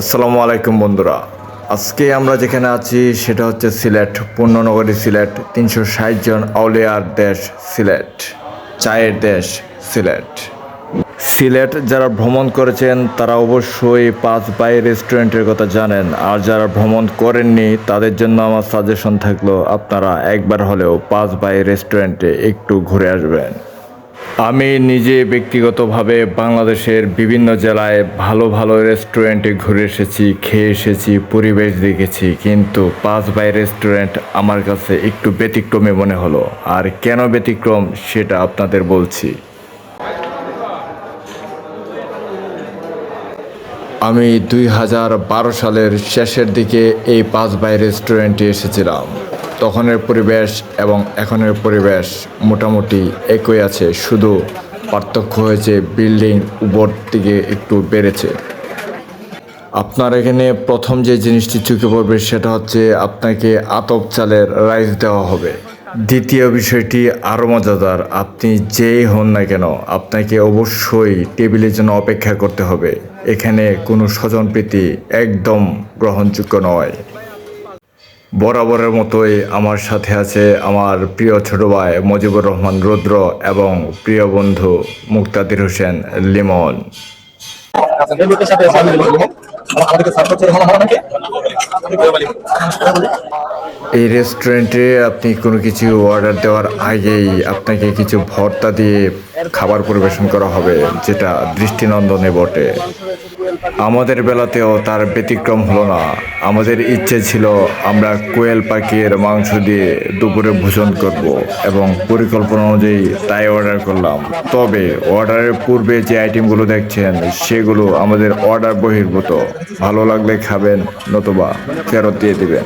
আসসালামু আলাইকুম বন্ধুরা। আজকে আমরা যেখানে আছি সেটা হচ্ছে সিলেট, পূর্ণনগরী সিলেট, 360 জন আউলিয়ার দেশ সিলেট, চায়ের দেশ সিলেট। সিলেট যারা ভ্রমণ করেছেন তারা অবশ্যই পাঁচ বাই রেস্টুরেন্টের কথা জানেন, আর যারা ভ্রমণ করেননি তাদের জন্য আমার সাজেশন থাকলো আপনারা একবার হলেও পাঁচ বাই রেস্টুরেন্টে একটু ঘুরে আসবেন। আমি নিজে ব্যক্তিগতভাবে বাংলাদেশের বিভিন্ন জেলায় ভালো ভালো রেস্টুরেন্টে ঘুরে এসেছি, খেয়ে এসেছি, পরিবেশ দেখেছি, কিন্তু পাঁচ বাই রেস্টুরেন্ট আমার কাছে একটু ব্যতিক্রমী মনে হলো। আর কেন ব্যতিক্রম সেটা আপনাদের বলছি। আমি 2012 সালের শেষের দিকে এই পাঁচ বাই রেস্টুরেন্টে এসেছিলাম। তখনের পরিবেশ এবং এখনের পরিবেশ মোটামুটি একই আছে, শুধু পার্থক্য হয়েছে বিল্ডিং উপর দিকে একটু বেড়েছে। আপনার এখানে প্রথম যে জিনিসটি চোখে পড়বে সেটা হচ্ছে আপনাকে আতপ চালের রাইস দেওয়া হবে। দ্বিতীয় বিষয়টি আরও মজাদার, আপনি যেই হন না কেন আপনাকে অবশ্যই টেবিলের জন্য অপেক্ষা করতে হবে। এখানে কোনো স্বজনপ্রীতি একদম গ্রহণযোগ্য নয়। বরাবরের মতোই আমার সাথে আছে আমার প্রিয় ছোট ভাই মুজিবুর রহমান রুদ্র এবং প্রিয় বন্ধু মুক্তাদির হোসেন লিমন। এই রেস্টুরেন্টে আপনি কোনো কিছু অর্ডার দেওয়ার আগেই আপনাকে কিছু ভর্তা দিয়ে খাবার পরিবেশন করা হবে, যেটা দৃষ্টিনন্দনে বটে। আমাদের বেলাতেও তার ব্যতিক্রম হলো না। আমাদের ইচ্ছে ছিল আমরা কোয়েল পাখির মাংস দিয়ে দুপুরে ভোজন করব এবং পরিকল্পনা অনুযায়ী তাই অর্ডার করলাম। তবে অর্ডারের পূর্বে যে আইটেমগুলো দেখছেন সেগুলো আমাদের অর্ডার বহির্ভূত। ভালো লাগলে খাবেন, নতুবা ফেরত দিয়ে দিবেন।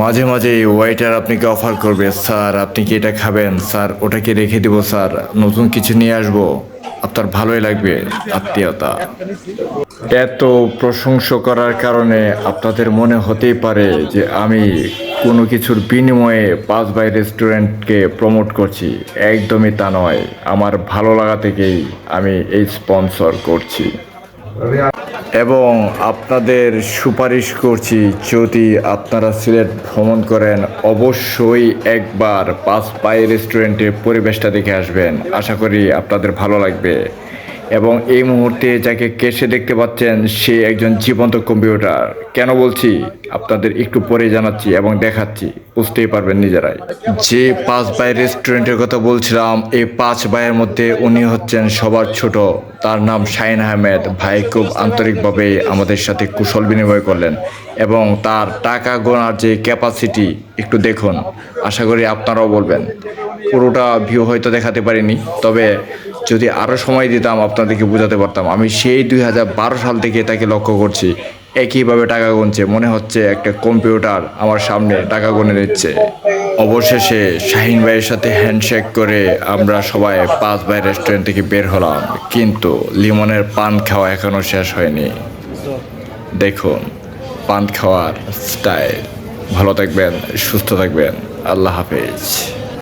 মাঝে মাঝে ওয়েটার আপনাকে অফার করবে, স্যার আপনি কি এটা খাবেন, স্যার ওটাকে রেখে দিব, স্যার নতুন কিছু নিয়ে আসবো, আপনার ভালোই লাগবে। আত্মীয়তা এত প্রশংসা করার কারণে আপনাদের মনে হতেই পারে যে আমি কোনো কিছুর বিনিময়ে পাঁচ বাই রেস্টুরেন্টকে প্রমোট করছি। একদমই তা নয়, আমার ভালো লাগা থেকেই আমি এই স্পন্সর করছি এবং আপনাদের সুপারিশ করছি, যদি আপনারা সিলেট ভ্রমণ করেন অবশ্যই একবার পাঁচ বাই রেস্টুরেন্টের পরিবেশটা দেখে আসবেন। আশা করি আপনাদের ভালো লাগবে। এবং এই মুহূর্তে যাকে কেসে দেখতে পাচ্ছেন সে একজন জীবন্ত কম্পিউটার। কেন বলছি আপনাদের একটু পরে জানাচ্ছি এবং দেখাচ্ছি, বুঝতেই পারবেন নিজেরাই। যে পাঁচ বাই রেস্টুরেন্টের কথা বলছিলাম, এই পাঁচ ভাইয়ের মধ্যে উনি হচ্ছেন সবার ছোট। তার নাম শাহিন আহমেদ। ভাই খুব আন্তরিকভাবে আমাদের সাথে কুশল বিনিময় করলেন এবং তার টাকা গোনার যে ক্যাপাসিটি একটু দেখুন। আশা করি আপনারাও বলবেন। পুরোটা ভিউ হয়তো দেখাতে পারিনি, তবে যদি আরও সময় দিতাম আপনাদেরকে বোঝাতে পারতাম। আমি সেই 2012 সাল থেকে তাকে লক্ষ্য করছি, একইভাবে টাকা গুনছে, মনে হচ্ছে একটা কম্পিউটার আমার সামনে টাকা গুনে দিচ্ছে। অবশেষে শাহিন ভাইয়ের সাথে হ্যান্ডশেক করে আমরা সবাই পাঁচ ভাই রেস্টুরেন্ট থেকে বের হলাম, কিন্তু লিমনের পান খাওয়া এখনও শেষ হয়নি। দেখুন পান খাওয়ার স্টাইল। ভালো থাকবেন, সুস্থ থাকবেন, আল্লাহ হাফেজ।